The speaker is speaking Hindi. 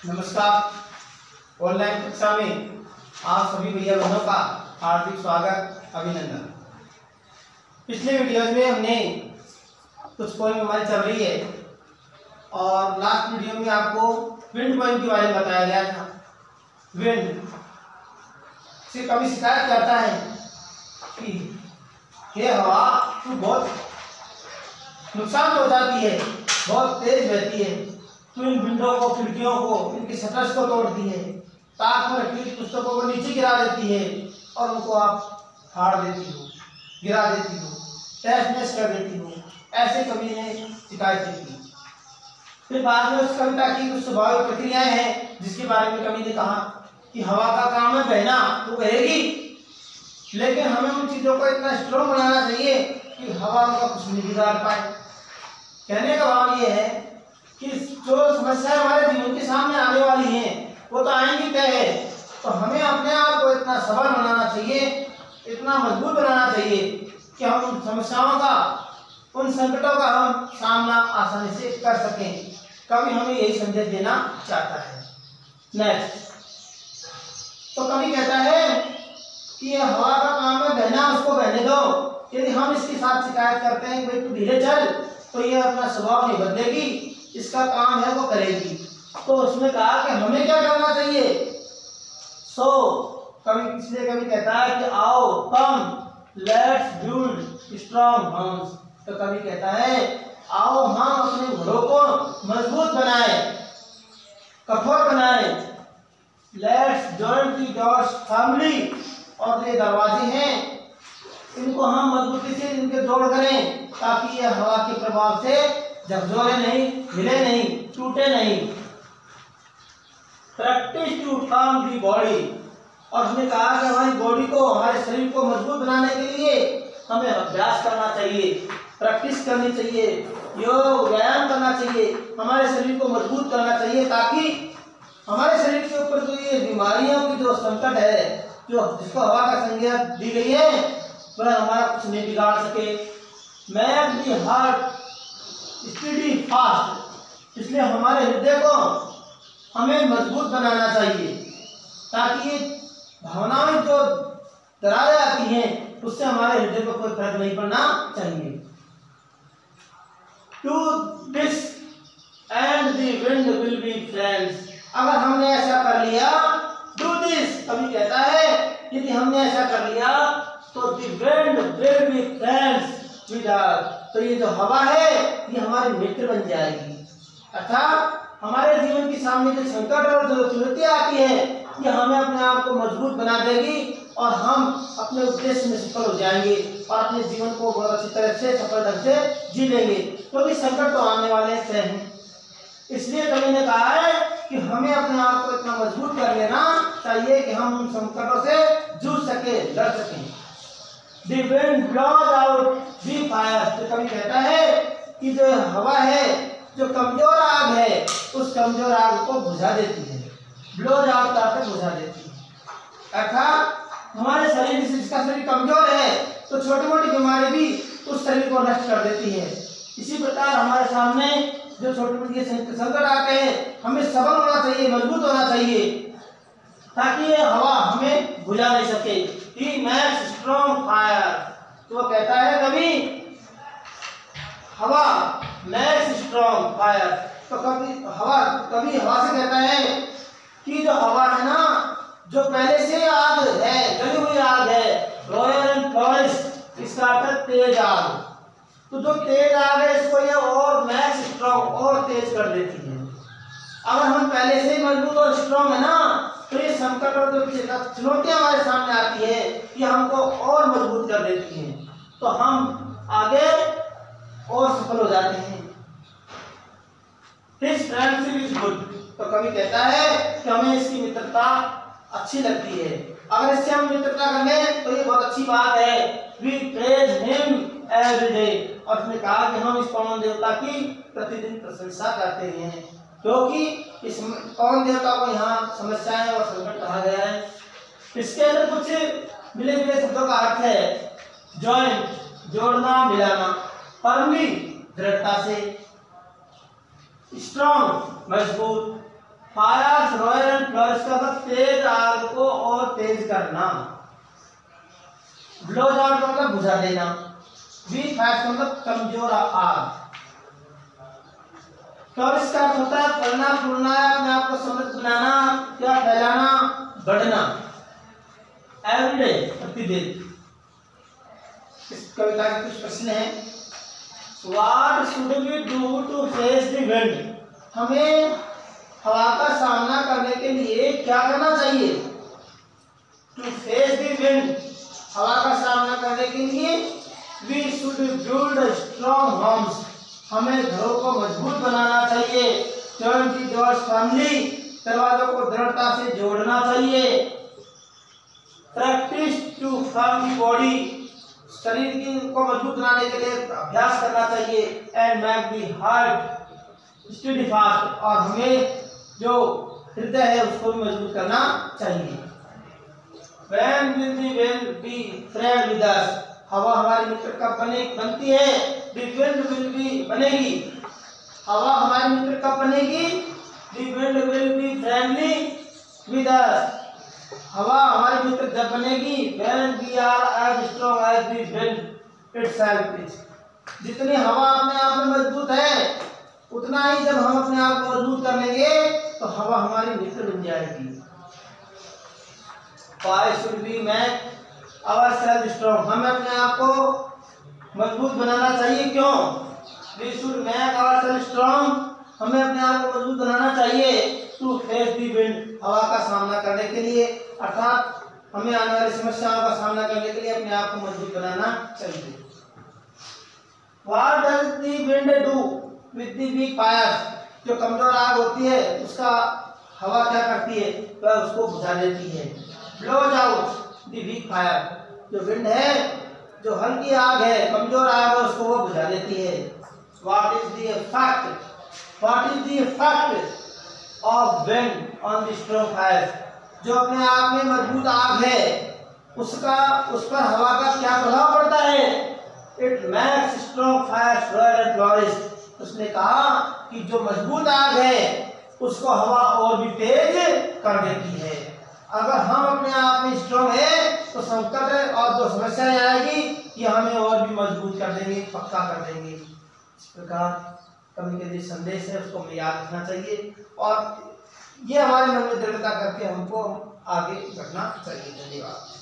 नमस्कार। ऑनलाइन कक्षा में आप सभी भैया बहनों का हार्दिक स्वागत, अभिनंदन। पिछले वीडियोज में हमने कुछ पोएम हमारी चल रही है और लास्ट वीडियो में आपको विंड पोएम के बारे में बताया गया था। विंड से कभी शिकायत करता है कि ये हवा तू बहुत नुकसान पहुंचाती है, बहुत तेज बहती है, तू इन विंडो को, खिड़कियों को, इनकी शटर्स को तोड़ती है, ताक में रखी पुस्तकों को नीचे गिरा देती है और उनको आप फाड़ देती हो, गिरा देती हो, तहस नहस कर देती हो। ऐसे कवि ने शिकायत की। फिर बाद में उस कविता की कुछ स्वाभाविक प्रक्रियाएं हैं जिसके बारे में कवि ने कहा कि हवा का काम है बहना, वो बहेगी, लेकिन हमें उन चीजों को इतना स्ट्रॉन्ग बनाना चाहिए कि हवा उनका कुछ नहीं बिगाड़ पाए। कहने का भाव ये है कि जो समस्याएं हमारे जीवन के सामने आने वाली हैं वो तो आएंगी तय है, तो हमें अपने आप को इतना सबल बनाना चाहिए, इतना मजबूत बनाना चाहिए कि हम उन समस्याओं का, उन संकटों का हम सामना आसानी से कर सकें। कवि हमें यही संदेश देना चाहता है। नेक्स्ट, तो कवि कहता है कि ये हवा का काम है बहना, उसको बहने दो। यदि हम इसके साथ शिकायत करते हैं कि भाई तू धीरे चल, तो ये अपना स्वभाव नहीं बदलेगी, इसका काम है वो करेगी। तो उसने कहा कि हमें क्या करना चाहिए। कवि इसलिए कवि कहता है कि आओ come let's build strong homes. तो कवि कहता है आओ हम अपने घरों को मजबूत बनाएं, कठोर बनाएं। Let's join the doors firmly, और ये दरवाजे हैं इनको हम मजबूती से इनके जोड़ करें ताकि ये हवा के प्रभाव से झकझोरे नहीं, हिले नहीं, टूटे नहीं। Practice to form the body, और उसने कहा कि हमारी बॉडी को, हमारे शरीर को मजबूत बनाने के लिए हमें अभ्यास करना चाहिए, प्रैक्टिस करनी चाहिए, योग व्यायाम करना चाहिए, हमारे शरीर को मजबूत करना चाहिए ताकि हमारे शरीर के ऊपर जो ये बीमारियों की जो संकट है, जो जिसको हवा का संज्ञा दी गई है, वह हमारा कुछ नहीं बिगाड़ सके। Make the heart study fast, इसलिए हमारे हृदय को हमें मजबूत बनाना चाहिए ताकि ये भावनाएं जो दरारें आती हैं उससे हमारे हृदय पर कोई फर्क नहीं पड़ना चाहिए। To this end the wind will be friends, अगर हमने ऐसा कर लिया, डू दिस, कभी कहता है यदि हमने ऐसा कर लिया तो the wind will be friends with us, तो ये जो हवा है ये हमारे मित्र बन जाएगी। अर्थात हमारे जीवन के सामने जो संकट और जो चुनौतियां आती है ये हमें अपने आप को मजबूत बना देगी और हम अपने उद्देश्य में सफल हो जाएंगे और अपने जीवन को बहुत अच्छी तरह से, सफल ढंग से जी लेंगे, क्योंकि संकट तो आने वाले हैं। इसलिए कवि ने कहा है कि हमें अपने आप को इतना मजबूत कर लेना चाहिए कि हम उन संकटों से जूझ सके, लड़ सकें। The wind blows out the fire, तो कवि कहता है कि जो हवा है, जो कमजोर आग है, उस कमजोर आग को बुझा देती है। ब्लोज आउट करके बुझा देती है। अर्थात हमारे शरीर से, जिसका शरीर कमजोर है तो छोटी मोटी बीमारी भी उस शरीर को नष्ट कर देती है। इसी प्रकार हमारे सामने जो छोटे मोटे संकट आते हैं हमें सबल होना चाहिए, मजबूत होना चाहिए ताकि ये हवा हमें बुझा नहीं सके। He makes strong fire, तो वो कहता है कभी हवा makes strong fire, तो कभी हवा से कहता है कि जो हवा है ना, जो पहले से आग है, जली हुई आग है, रॉयल एंड फ्लोरिस्ट, इसका अर्थ तेज आग, तो जो तेज आग है इसको ये और मैक्स स्ट्रॉन्ग और तेज कर देती है। अगर हम पहले से ही मजबूत और स्ट्रॉन्ग है ना, तो ये संकट और जो चुनौतियां हमारे सामने आती है ये हमको और मजबूत कर देती है, तो हम आगे और सफल हो जाते हैं। His friendship is good, तो कवि कहता है कि हमें इसकी मित्रता अच्छी लगती है, अगर इससे हम मित्रता कर लें तो ये बहुत अच्छी बात है। We praise him every day, और उसने कहा कि हम इस पवन देवता की प्रतिदिन प्रशंसा करते हैं, क्योंकि इस पवन देवता को यहाँ समस्याएं और संकट कहा गया है। इसके अंदर कुछ मिले जुले शब्दों का अर्थ है। जॉइंट, जोड़ना, मिलाना, फर्मली, दृढ़ता से, स्ट्रॉन्ग, मजबूत, फायर रॉयल एंड फ्लोरिश का मतलब तेज आग को और तेज करना। ब्लोज आउट का मतलब बुझा देना। वीक फायर का मतलब कमजोर आग। फ्लोरिश का अर्थ होता है फलना फूलना, अपने आप को समृद्ध बनाना, क्या फैलाना, बढ़ना। एवरीडे प्रतिदिन। इस कविता के कुछ प्रश्न हैं। What should we do to face the wind? हमें हवा का सामना करने के लिए क्या करना चाहिए? To face the wind, हवा का सामना करने के लिए we should build strong homes. हमें घरों को मजबूत बनाना चाहिए। Join the doors firmly, दरवाजों को दृढ़ता से जोड़ना चाहिए। Practice to firm the body, शरीर को मजबूत बनाने के लिए अभ्यास करना चाहिए। And make the heart study fast, और हमें जो हृदय है उसको भी मजबूत करना चाहिए। When will the wind be friend with us? हवा हमारे मित्र कब बनती है? The wind will be बनेगी। हवा हमारे मित्र कब बनेगी? The wind will be friendly with us. हवा हमारे मित्र जब बनेगी when we are as strong as the wind itself is. जितनी हवा अपने आप में मजबूत है उतना ही जब हम अपने आप को मजबूत कर लेंगे तो हवा हमारी मित्र बन जाएगी। Why should we make ourselves strong? हमें अपने आप को मजबूत बनाना चाहिए। क्यों? We should make ourselves strong. हमें अपने आप को मजबूत बनाना चाहिए to face the wind, हवा का सामना करने के लिए, अर्थात हमें आने वाली समस्याओं का सामना करने के लिए अपने आप को मजबूत बनाना चाहिए। What does the wind do with the weak fires? जो कमजोर आग होती है उसका हवा क्या करती है? वह उसको बुझा देती है। Blows out the weak fire, जो विंड है, जो हल्की आग है, कमजोर आग है, उसको वो बुझा देती है। What is the effect? What is the effect of wind on the strong fire? जो अपने आप में मजबूत आग है उस पर हवा का क्या प्रभाव पड़ता है? It makes strong fire swell and flourish. उसने कहा कि जो मजबूत आग है उसको हवा और भी तेज कर देती है। अगर हम अपने आप में स्ट्रॉन्ग है तो संकट और जो समस्याएं आएगी ये हमें और भी मजबूत कर देंगे, पक्का कर देंगे। इस प्रकार कवि के जो संदेश है उसको हमें याद रखना चाहिए और ये हमारे मन में दृढ़ता करके हमको आगे बढ़ना चाहिए। धन्यवाद।